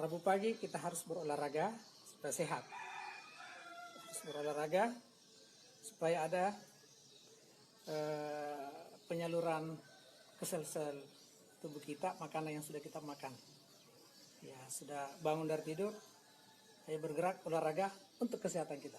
Rabu pagi kita harus berolahraga supaya sehat. Harus berolahraga supaya ada penyaluran ke sel-sel tubuh kita, makanan yang sudah kita makan. Ya, sudah bangun dari tidur, ayo bergerak, olahraga untuk kesehatan kita.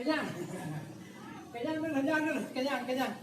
Kenyang, kenyang dulu, kenyang.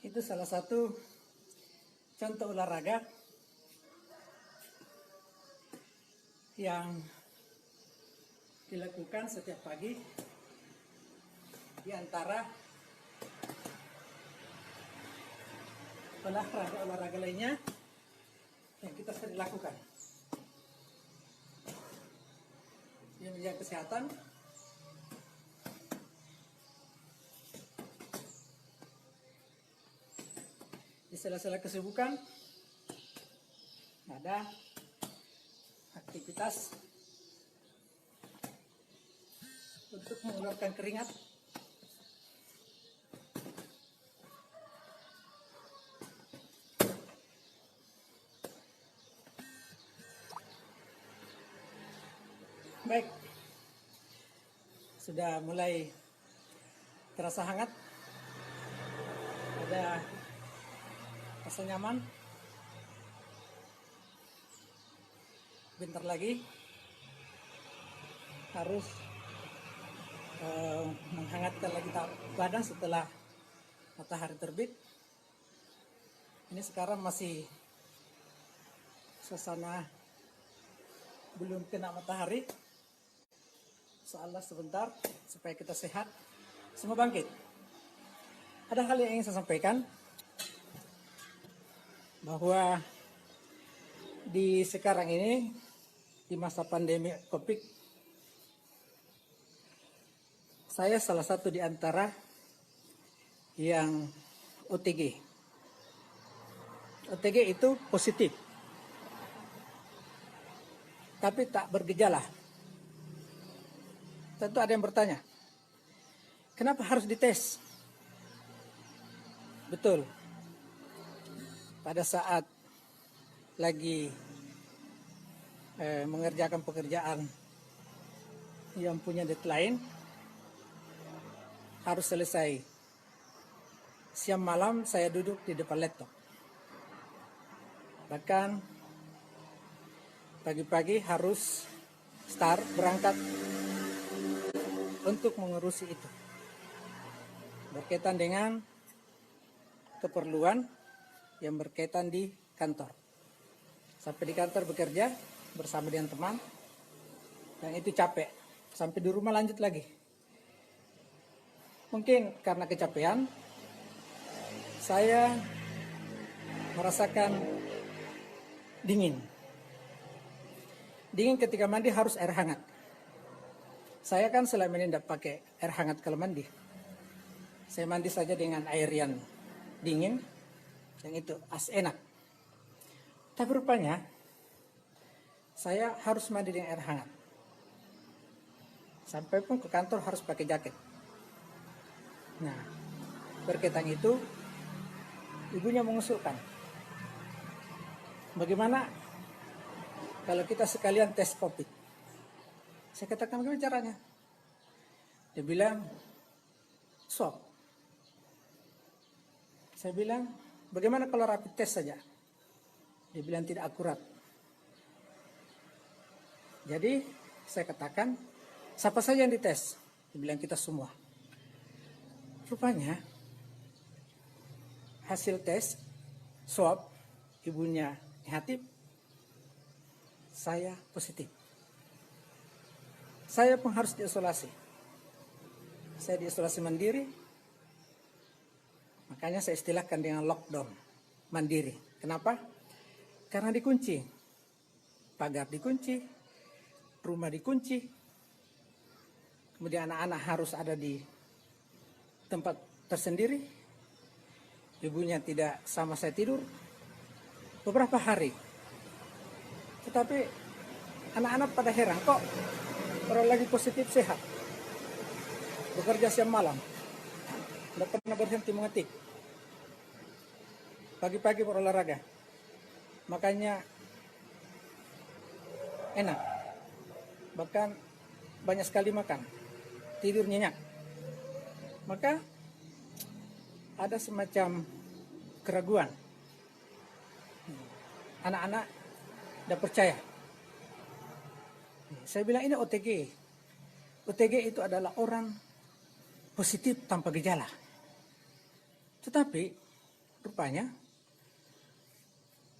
Itu salah satu contoh olahraga yang dilakukan setiap pagi di antara olahraga lainnya yang kita sering lakukan. Yang menjaga kesehatan, di sela-sela kesibukan ada aktivitas untuk mengeluarkan keringat. Baik, sudah mulai terasa hangat, ada rasa nyaman. Bentar lagi harus menghangatkan lagi badan setelah matahari terbit. Ini sekarang masih suasana belum kena matahari. Insyaallah sebentar supaya kita sehat, semua bangkit. Ada hal yang ingin saya sampaikan, bahwa di sekarang ini, di masa pandemi Covid, saya salah satu di antara yang OTG. OTG itu positif, tapi tak bergejala. Tentu ada yang bertanya, kenapa harus dites? Betul, pada saat lagi mengerjakan pekerjaan yang punya deadline, harus selesai. Siang malam saya duduk di depan laptop. Bahkan pagi-pagi harus berangkat untuk mengurusi itu, berkaitan dengan keperluan yang berkaitan di kantor. Sampai di kantor bekerja bersama dengan teman, yang itu capek. Sampai di rumah lanjut lagi. Mungkin karena kecapean, saya merasakan dingin. Dingin ketika mandi harus air hangat. Saya kan selama ini tidak pakai air hangat kalau mandi. Saya mandi saja dengan air yang dingin, yang itu enak. Tapi rupanya saya harus mandi dengan air hangat. Sampai pun ke kantor harus pakai jaket. Nah, berkaitan itu, ibunya mengusulkan, bagaimana kalau kita sekalian tes COVID? Saya katakan, bagaimana caranya? Dia bilang, swab. Saya bilang, bagaimana kalau rapid test saja? Dia bilang tidak akurat. Jadi saya katakan, siapa saja yang dites? Dia bilang kita semua. Rupanya hasil tes swab ibunya negatif, saya positif. Saya pun harus diisolasi. Saya diisolasi mandiri. Makanya saya istilahkan dengan lockdown mandiri. Kenapa? Karena dikunci. Pagar dikunci, rumah dikunci. Kemudian anak-anak harus ada di tempat tersendiri. Ibunya tidak sama saya tidur beberapa hari. Tetapi anak-anak pada heran, kok orang lagi positif sehat, bekerja siang malam, tidak pernah berhenti mengetik, pagi-pagi berolahraga, makanya enak, bahkan banyak sekali makan, tidur nyenyak. Maka ada semacam keraguan. Anak-anak tidak percaya. Saya bilang ini OTG. OTG itu adalah orang positif tanpa gejala. Tetapi rupanya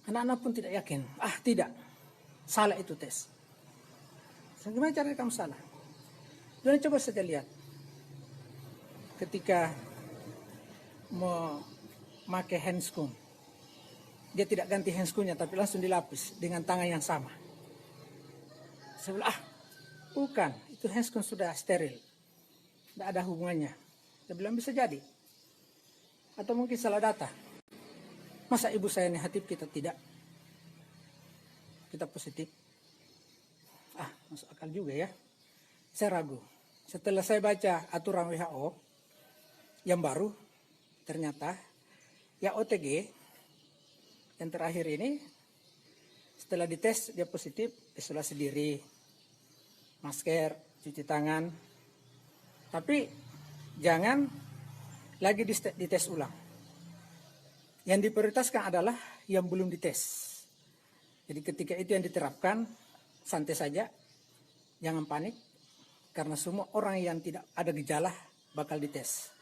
anak-anak pun tidak yakin. Tidak, salah itu tes. So, gimana cara kamu salah? Dan coba saja lihat. Ketika memakai handscoon, dia tidak ganti handscoonnya tapi langsung dilapis dengan tangan yang sama. Saya bilang, bukan, itu handscoon sudah steril, tidak ada hubungannya. Saya bilang bisa jadi, atau mungkin salah data. Masa ibu saya negatif, kita tidak, kita positif? Masuk akal juga ya. Saya ragu. Setelah saya baca aturan WHO yang baru, ternyata ya OTG yang terakhir ini, setelah dites dia positif, isolasi diri, masker, cuci tangan. Tapi jangan lagi dites ulang. Yang diprioritaskan adalah yang belum dites. Jadi ketika itu yang diterapkan, santai saja, jangan panik, karena semua orang yang tidak ada gejala bakal dites.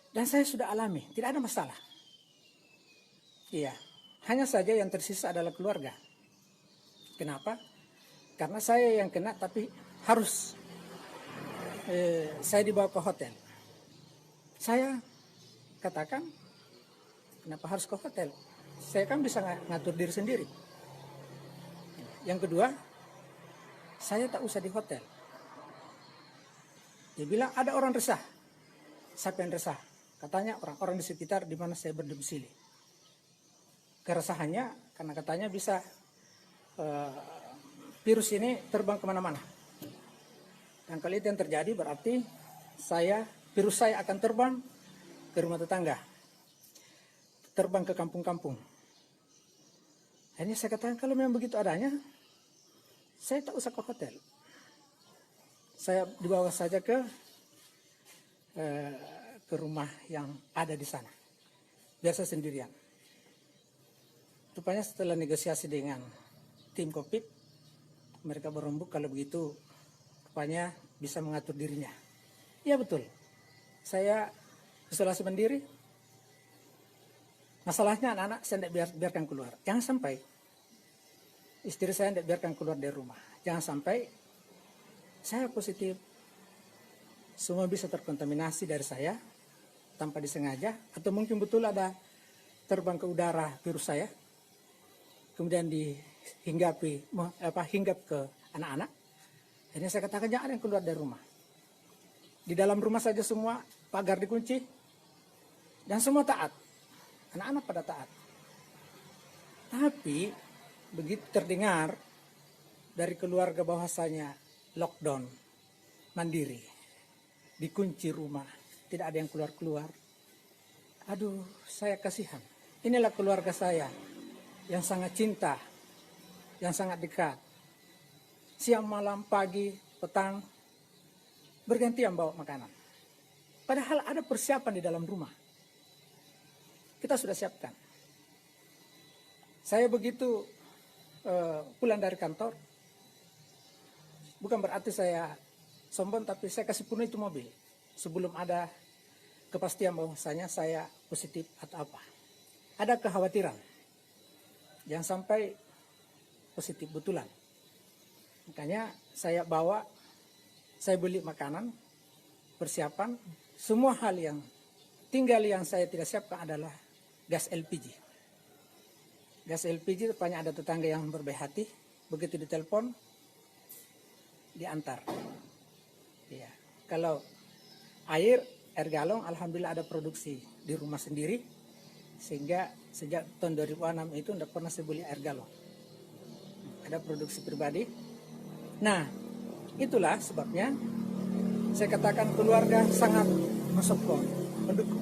Dan saya sudah alami, tidak ada masalah. Iya. Hanya saja yang tersisa adalah keluarga. Kenapa? Karena saya yang kena, tapi harus saya dibawa ke hotel. Saya katakan, kenapa harus ke hotel? Saya kan bisa ngatur diri sendiri. Yang kedua, saya tak usah di hotel. Dia bilang ada orang resah. Siapa yang resah? Katanya orang-orang di sekitar di mana saya berdomisili. Keresahannya karena katanya bisa virus ini terbang kemana-mana. Dan kalau itu yang terjadi berarti virus saya akan terbang ke rumah tetangga, terbang ke kampung-kampung. Akhirnya saya katakan kalau memang begitu adanya, saya tak usah ke hotel. Saya dibawa saja ke rumah yang ada di sana. Biasa sendirian. Rupanya setelah negosiasi dengan tim COVID, mereka berembuk kalau begitu rupanya bisa mengatur dirinya. Ya betul, saya isolasi mandiri. Masalahnya anak-anak saya tidak biarkan keluar. Jangan sampai istri saya tidak biarkan keluar dari rumah. Jangan sampai saya positif. Semua bisa terkontaminasi dari saya tanpa disengaja. Atau mungkin betul ada terbang ke udara virus saya. Kemudian hinggap ke anak-anak. Akhirnya saya katakan jangan ada yang keluar dari rumah. Di dalam rumah saja semua pagar dikunci. Dan semua taat. Anak-anak pada taat. Tapi begitu terdengar dari keluarga bahwasanya lockdown mandiri. Dikunci rumah. Tidak ada yang keluar-keluar. Aduh, saya kasihan. Inilah keluarga saya. Yang sangat cinta, yang sangat dekat. Siang, malam, pagi, petang, bergantian bawa makanan. Padahal ada persiapan di dalam rumah. Kita sudah siapkan. Saya begitu pulang dari kantor, bukan berarti saya sombong, tapi saya kasih penuh itu mobil. Sebelum ada kepastian bahwasanya saya positif atau apa. Ada kekhawatiran. Jangan sampai positif betulan. Makanya saya beli makanan, persiapan, semua hal yang tinggal yang saya tidak siapkan adalah gas LPG. Gas LPG rupanya ada tetangga yang berbaik hati, begitu ditelepon, diantar. Ya. Kalau air galon, alhamdulillah ada produksi di rumah sendiri. Sehingga sejak tahun 2006 itu tidak pernah saya beli air galon. Ada produksi pribadi. Nah, itulah sebabnya saya katakan keluarga sangat mensupport, mendukung.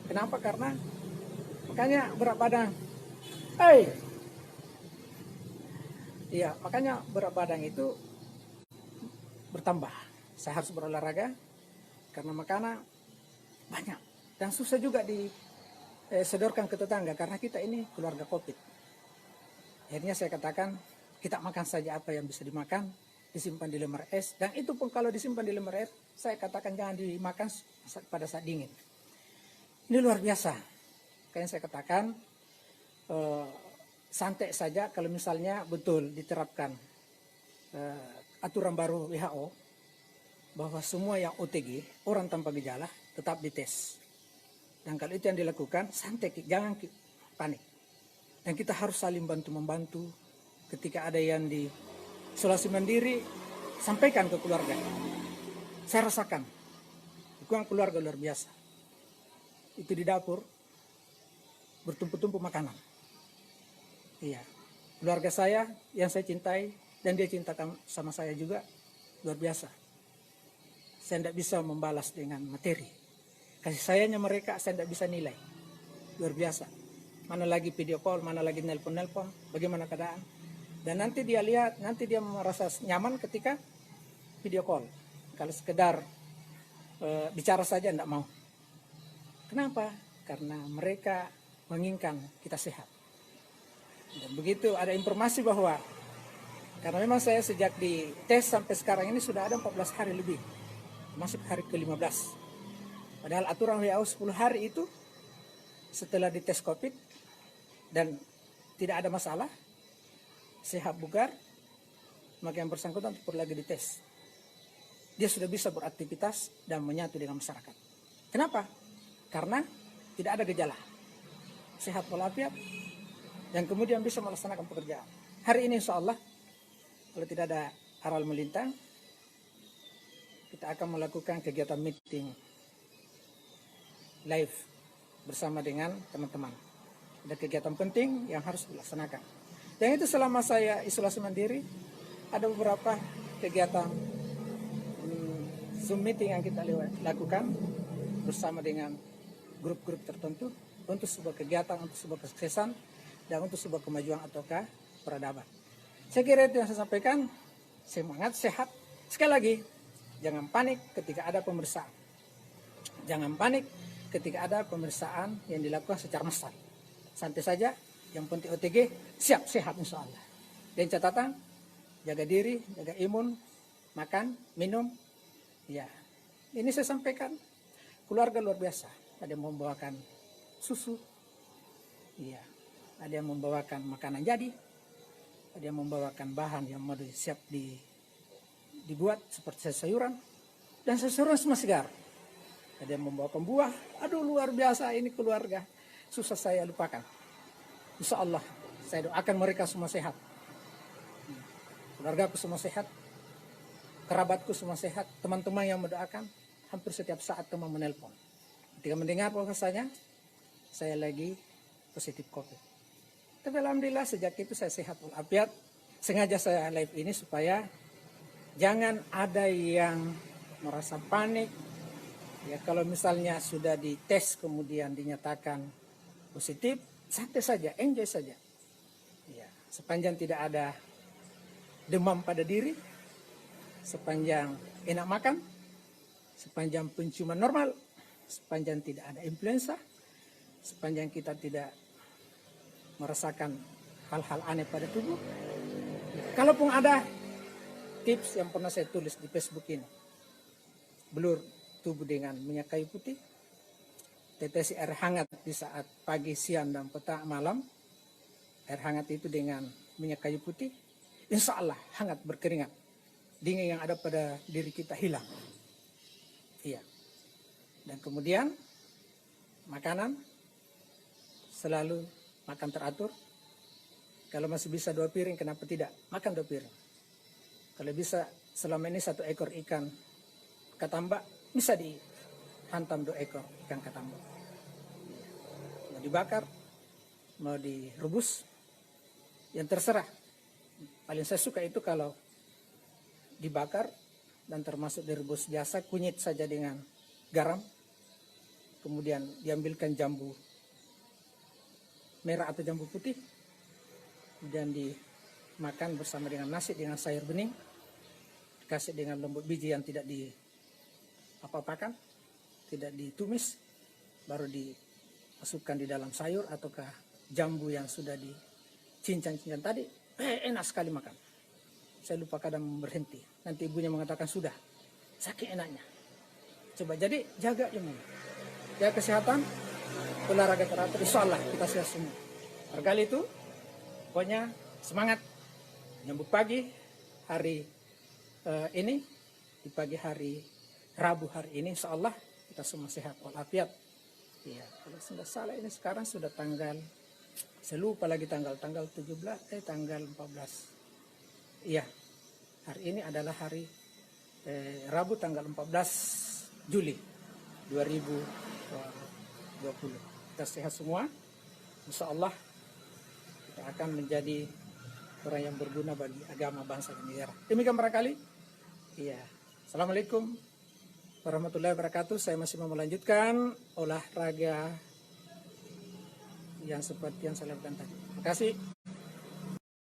Kenapa? Karena makanya berat badan. Iya, makanya berat badan itu bertambah. Saya harus berolahraga karena makanan banyak dan susah juga sedorkan ke tetangga karena kita ini keluarga COVID. Akhirnya saya katakan kita makan saja apa yang bisa dimakan, disimpan di lemari es, dan itu pun kalau disimpan di lemari es, saya katakan jangan dimakan pada saat dingin. Ini luar biasa. Kayak saya katakan santai saja kalau misalnya betul diterapkan aturan baru WHO bahwa semua yang OTG, orang tanpa gejala, tetap dites. Dan kalau itu yang dilakukan, santai, jangan panik. Dan kita harus saling bantu-membantu. Ketika ada yang di isolasi mandiri, sampaikan ke keluarga. Saya rasakan, dukungan keluarga luar biasa. Itu di dapur, bertumpuk-tumpuk makanan. Iya, keluarga saya yang saya cintai, dan dia cintakan sama saya juga, luar biasa. Saya tidak bisa membalas dengan materi. Kasih sayangnya mereka saya tidak bisa nilai. Luar biasa. Mana lagi video call, mana lagi nelpon-nelpon, bagaimana keadaan. Dan nanti dia lihat, nanti dia merasa nyaman ketika video call. Kalau sekedar bicara saja tidak mau. Kenapa? Karena mereka menginginkan kita sehat. Dan begitu ada informasi bahwa, karena memang saya sejak di tes sampai sekarang ini sudah ada 14 hari lebih. Masuk hari ke-15. Padahal aturan WHO 10 hari itu setelah dites COVID dan tidak ada masalah, sehat bugar, maka yang bersangkutan perlu lagi dites. Dia sudah bisa beraktivitas dan menyatu dengan masyarakat. Kenapa? Karena tidak ada gejala, sehat walafiat, yang kemudian bisa melaksanakan pekerjaan. Hari ini insya Allah, kalau tidak ada aral melintang, kita akan melakukan kegiatan meeting live bersama dengan teman-teman. Ada kegiatan penting yang harus dilaksanakan. Dan itu selama saya isolasi mandiri, ada beberapa kegiatan Zoom meeting yang kita lakukan bersama dengan grup-grup tertentu untuk sebuah kegiatan, untuk sebuah kesuksesan, dan untuk sebuah kemajuan ataukah peradaban. Saya kira itu yang saya sampaikan. Semangat, sehat. Sekali lagi, jangan panik ketika ada pemeriksaan. Jangan panik ketika ada pemeriksaan yang dilakukan secara massal. Santai saja, yang penting OTG siap, sehat insya Allah. Dan catatan, jaga diri, jaga imun, makan, minum. Ya, ini saya sampaikan. Keluarga luar biasa. Ada yang membawakan susu, iya. Ada yang membawakan makanan jadi, ada yang membawakan bahan yang mau siap dibuat seperti sayuran, dan sayuran semua segar. Ada yang membawakan buah. Aduh, luar biasa ini keluarga. Susah saya lupakan. Insya Allah saya doakan mereka semua sehat. Keluargaku semua sehat, kerabatku semua sehat, teman-teman yang mendoakan. Hampir setiap saat teman menelpon ketika mendengar bahwasanya saya lagi positif COVID. Tapi alhamdulillah sejak itu saya sehat walafiat. Sengaja saya live ini supaya jangan ada yang merasa panik. Ya, kalau misalnya sudah dites kemudian dinyatakan positif, santai saja, enjoy saja. Ya, sepanjang tidak ada demam pada diri, sepanjang enak makan, sepanjang penciuman normal, sepanjang tidak ada influenza, sepanjang kita tidak merasakan hal-hal aneh pada tubuh. Kalaupun ada tips yang pernah saya tulis di Facebook ini, blur tubuh dengan minyak kayu putih, tetesi air hangat di saat pagi, siang, dan petang malam. Air hangat itu dengan minyak kayu putih, insya Allah hangat berkeringat. Dingin yang ada pada diri kita hilang. Iya. Dan kemudian makanan selalu makan teratur. Kalau masih bisa 2 piring, kenapa tidak? Makan 2 piring. Kalau bisa selama ini 1 ekor ikan katambak, bisa dihantam 2 ekor ikan katambak. Mau dibakar, mau direbus, yang terserah. Paling saya suka itu kalau dibakar dan termasuk direbus biasa, kunyit saja dengan garam. Kemudian diambilkan jambu merah atau jambu putih, kemudian dimakan bersama dengan nasi dengan sayur bening, dikasih dengan lembut biji yang tidak apa-apakan, tidak ditumis, baru dimasukkan di dalam sayur ataukah jambu yang sudah dicincang-cincang tadi. Enak sekali makan. Saya lupa kadang berhenti. Nanti ibunya mengatakan sudah, saking enaknya. Coba, jadi jaga imun, jaga kesehatan, olahraga teratur, insya Allah kita sehat semua. Kali itu, pokoknya semangat. Nyambut pagi hari ini, di pagi hari Rabu hari ini, insya Allah kita semua sehat walafiat. Iya, kalau sudah salah ini sekarang sudah tanggal, saya lupa lagi tanggal 17, tanggal 14. Iya, hari ini adalah hari Rabu tanggal 14 Juli 2020. Kita sehat semua, insya Allah kita akan menjadi orang yang berguna bagi agama, bangsa, dan negara. Demikian barangkali. Iya, assalamualaikum warahmatullahi wabarakatuh. Saya masih mau melanjutkan olahraga yang seperti yang saya lakukan tadi. Terima kasih.